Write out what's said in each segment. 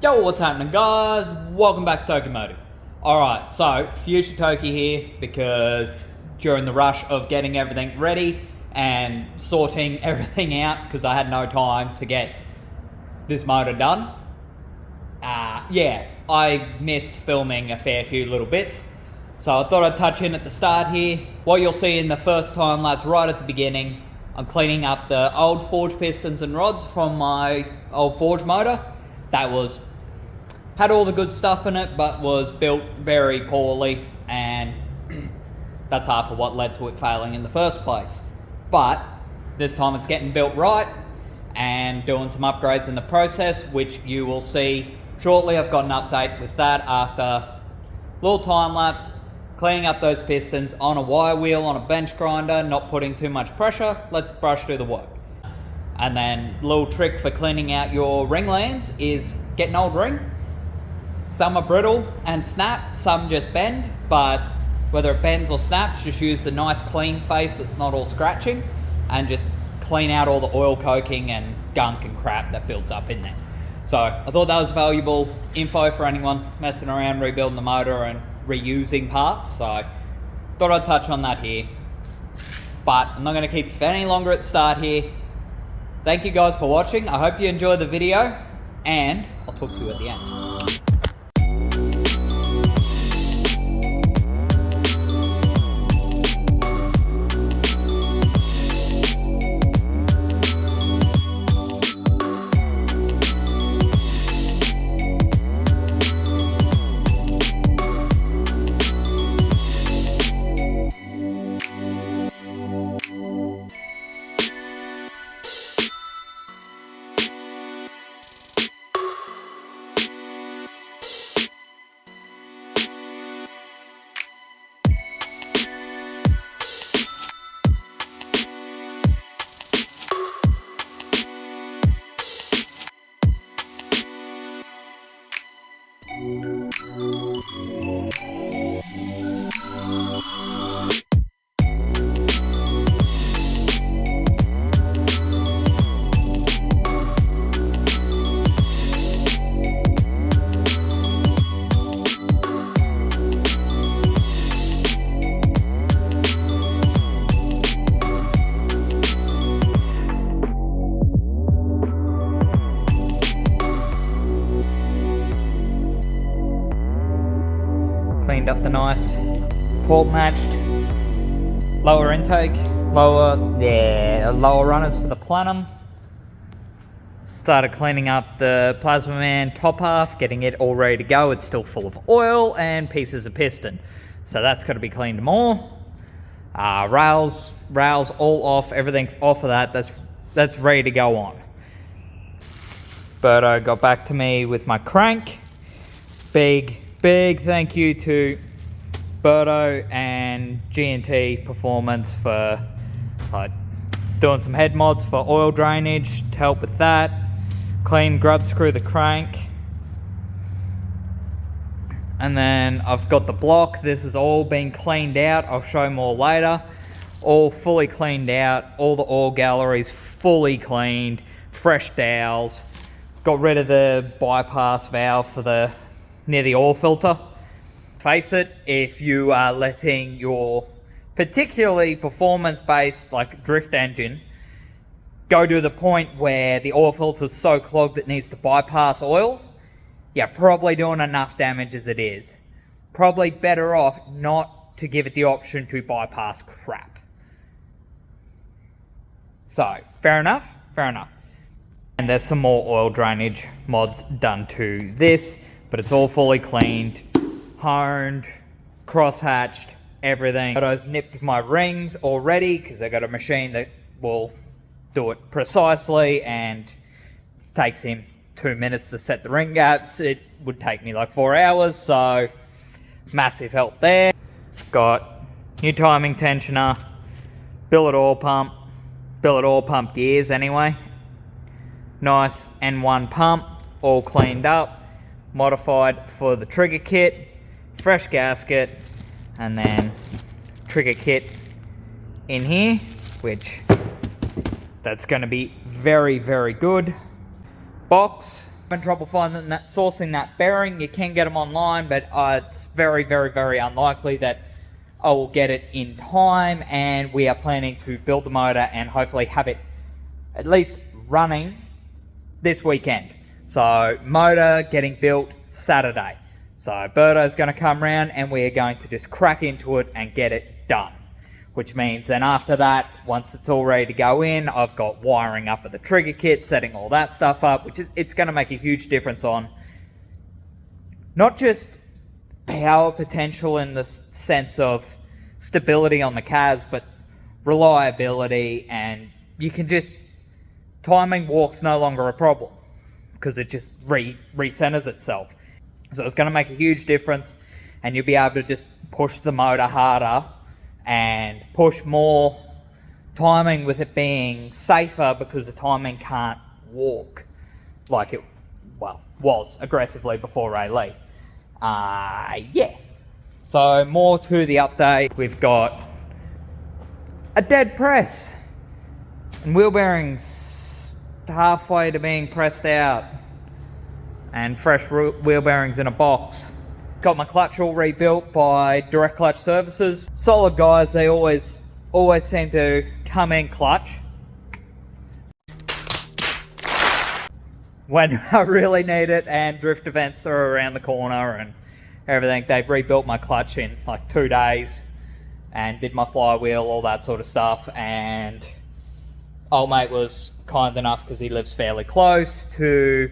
Yo, what's happening guys? Welcome back to Tokimotive. Alright, so Future Toki here because during the rush of getting everything ready and sorting everything out because I had no time to get this motor done. I missed filming a fair few little bits. So I thought I'd touch in at the start here. What you'll see in the first time lapse right at the beginning, I'm cleaning up the old forge pistons and rods from my old forge motor. That had all the good stuff in it, but was built very poorly, and that's half of what led to it failing in the first place. But this time it's getting built right and doing some upgrades in the process, which you will see shortly. I've got an update with that after a little time lapse, cleaning up those pistons on a wire wheel on a bench grinder, not putting too much pressure, let the brush do the work. And then little trick for cleaning out your ring lands is get an old ring. Some are brittle and snap, some just bend, but whether it bends or snaps, just use the nice clean face that's not all scratching and just clean out all the oil coking and gunk and crap that builds up in there. So I thought that was valuable info for anyone messing around rebuilding the motor and reusing parts, so thought I'd touch on that here. But I'm not going to keep you any longer at the start here. Thank you guys for watching. I hope you enjoyed the video, and I'll talk to you at the end. Cleaned up the nice port matched lower intake, lower runners for the plenum. Started cleaning up the Plasma Man top half, getting it all ready to go. It's still full of oil and pieces of piston, so that's got to be cleaned more. Rails all off, everything's off of that. That's ready to go on. BURTO got back to me with my crank. Big thank you to BURTO and G&T Performance for doing some head mods for oil drainage to help with that. Clean grub screw the crank. And then I've got the block. This has all been cleaned out. I'll show more later. All fully cleaned out. All the oil galleries fully cleaned. Fresh dowels. Got rid of the bypass valve for near the oil filter. Face it, if you are letting your particularly performance-based like drift engine go to the point where the oil filter is so clogged it needs to bypass oil, you're probably doing enough damage as it is. Probably better off not to give it the option to bypass crap. So, fair enough. And there's some more oil drainage mods done to this, but it's all fully cleaned, honed, cross-hatched, everything. I've nipped my rings already because I got a machine that will do it precisely and takes him 2 minutes to set the ring gaps. It would take me like 4 hours, so massive help there. Got new timing tensioner, billet oil pump gears anyway. Nice N1 pump, all cleaned up. Modified for the trigger kit, fresh gasket, and then trigger kit in here, which that's going to be very good. Box, having trouble finding that, sourcing that bearing. You can get them online, but it's very, very, very unlikely that I will get it in time, and we are planning to build the motor and hopefully have it at least running this weekend. So motor getting built Saturday. So BURTO's going to come around and we are going to just crack into it and get it done. Which means then after that, once it's all ready to go in, I've got wiring up of the trigger kit, setting all that stuff up, which is, it's going to make a huge difference on not just power potential in the sense of stability on the calves, but reliability, and you can just, timing walk's no longer a problem because it just recenters itself. So it's going to make a huge difference, and you'll be able to just push the motor harder and push more timing with it being safer, because the timing can't walk like it, well, was aggressively before Ray Lee. Yeah. So more to the update. We've got a dead press and wheel bearings halfway to being pressed out, and fresh wheel bearings in a box. Got my clutch all rebuilt by Direct Clutch Services. Solid guys, they always seem to come in clutch when I really need it, and drift events are around the corner and everything. They've rebuilt my clutch in like 2 days and did my flywheel, all that sort of stuff. And old mate was kind enough, because he lives fairly close, to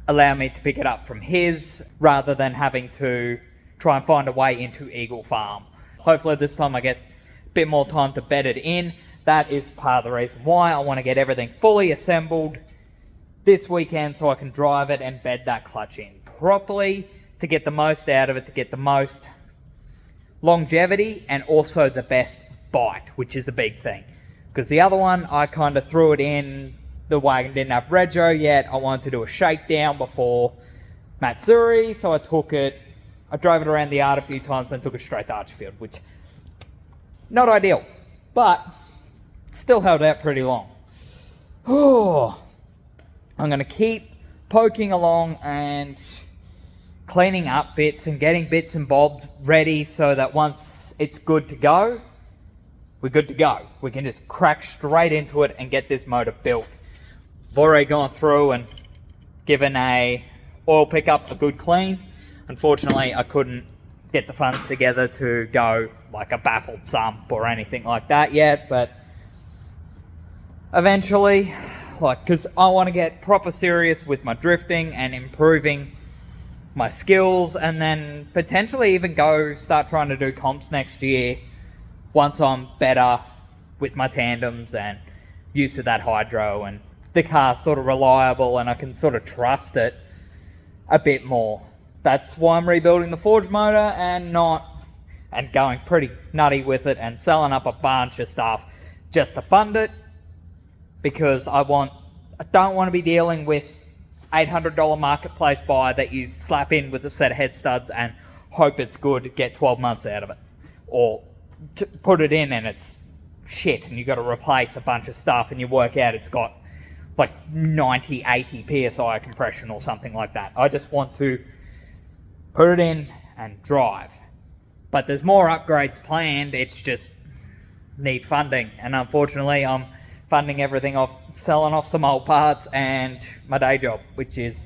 allow me to pick it up from his, rather than having to try and find a way into Eagle Farm. Hopefully this time I get a bit more time to bed it in. That is part of the reason why I want to get everything fully assembled this weekend, so I can drive it and bed that clutch in properly to get the most out of it, to get the most longevity and also the best bite, which is a big thing. Because the other one, I kind of threw it in, the Wagon didn't have rego yet. I wanted to do a shakedown before Matsuri, so I took it, I drove it around the yard a few times and took it straight to Archfield, which, not ideal, but still held out pretty long. Oh, I'm going to keep poking along and cleaning up bits and getting bits and bobs ready, so that once it's good to go, we're good to go. We can just crack straight into it and get this motor built. I've already gone through and given a oil pickup a good clean. Unfortunately, I couldn't get the funds together to go like a baffled sump or anything like that yet, but eventually, like, because I want to get proper serious with my drifting and improving my skills, and then potentially even go start trying to do comps next year once I'm better with my tandems and used to that hydro, and the car's sort of reliable and I can sort of trust it a bit more. That's why I'm rebuilding the forge motor and going pretty nutty with it and selling up a bunch of stuff just to fund it, because I don't want to be dealing with $800 marketplace buy that you slap in with a set of head studs and hope it's good, get 12 months out of it, or to put it in and it's shit and you got to replace a bunch of stuff and you work out it's got like 90-80 psi compression or something like that. I just want to put it in and drive, but there's more upgrades planned. It's just need funding, and unfortunately I'm funding everything off selling off some old parts and my day job, which is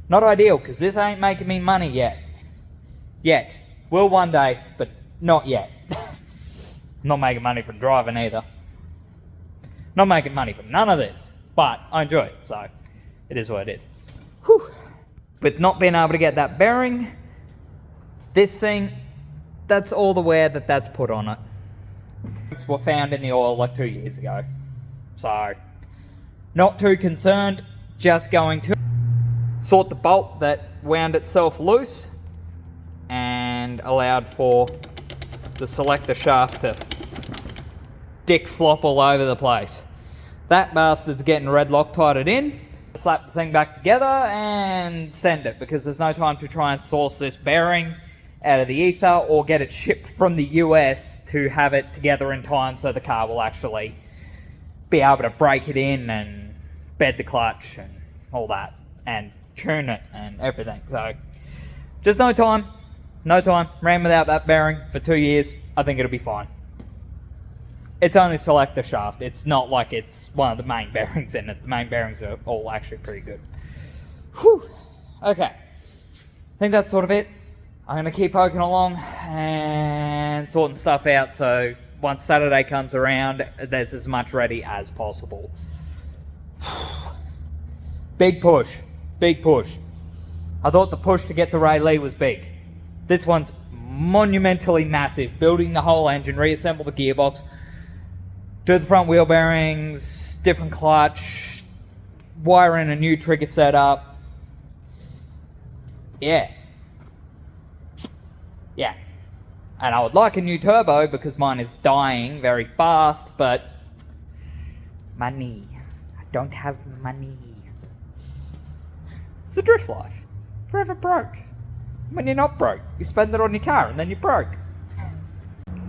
not ideal because this ain't making me money yet. Will one day, but not yet. Not making money from driving either. Not making money from none of this, but I enjoy it, so it is what it is. Whew. With not being able to get that bearing, this thing, that's all the wear that's put on it. These were found in the oil like 2 years ago. So, not too concerned, just going to sort the bolt that wound itself loose and allowed for the selector shaft to dick flop all over the place. That bastard's getting red Loctited in. Slap the thing back together and send it, because there's no time to try and source this bearing out of the ether or get it shipped from the US to have it together in time so the car will actually be able to break it in and bed the clutch and all that and tune it and everything. So just no time. Ran without that bearing for 2 years. I think it'll be fine. It's only selector shaft. It's not like it's one of the main bearings in it. The main bearings are all actually pretty good. Whew. Okay. I think that's sort of it. I'm going to keep poking along and sorting stuff out, so once Saturday comes around, there's as much ready as possible. Big push. I thought the push to get to Rayleigh was big. This one's monumentally massive. Building the whole engine, reassemble the gearbox, do the front wheel bearings, different clutch, wire in a new trigger setup. Yeah. And I would like a new turbo because mine is dying very fast, but money. I don't have money. It's the drift life. Forever broke. When you're not broke, you spend it on your car and then you're broke.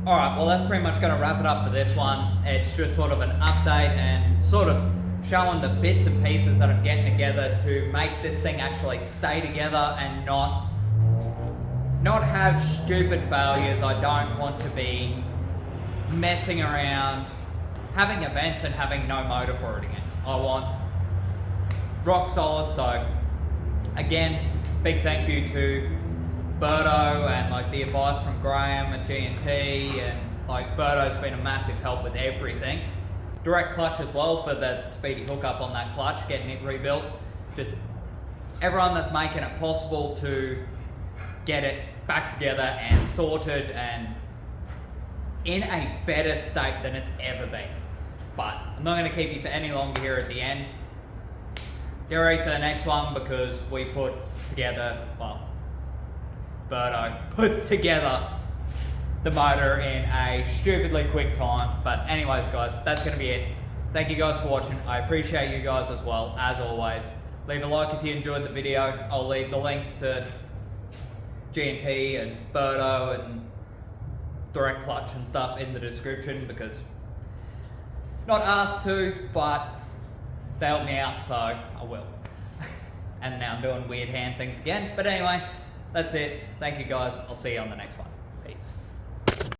Alright, well that's pretty much going to wrap it up for this one. It's just sort of an update and sort of showing the bits and pieces that I'm getting together to make this thing actually stay together and not have stupid failures. I don't want to be messing around, having events and having no motor for it again. I want rock solid. So again, big thank you to BURTO and like the advice from Graham at G&T, and like BURTO's been a massive help with everything. Direct clutch as well for the speedy hookup on that clutch, getting it rebuilt. Just everyone that's making it possible to get it back together and sorted and in a better state than it's ever been. But I'm not going to keep you for any longer here at the end. Get ready for the next one because we put together, well, BURTO puts together the motor in a stupidly quick time. But anyways guys, that's going to be it. Thank you guys for watching. I appreciate you guys as well, as always. Leave a like if you enjoyed the video. I'll leave the links to G&T and BURTO and direct clutch and stuff in the description because not asked to, but they helped me out, so I will. And now I'm doing weird hand things again. But anyway, that's it. Thank you guys. I'll see you on the next one. Peace.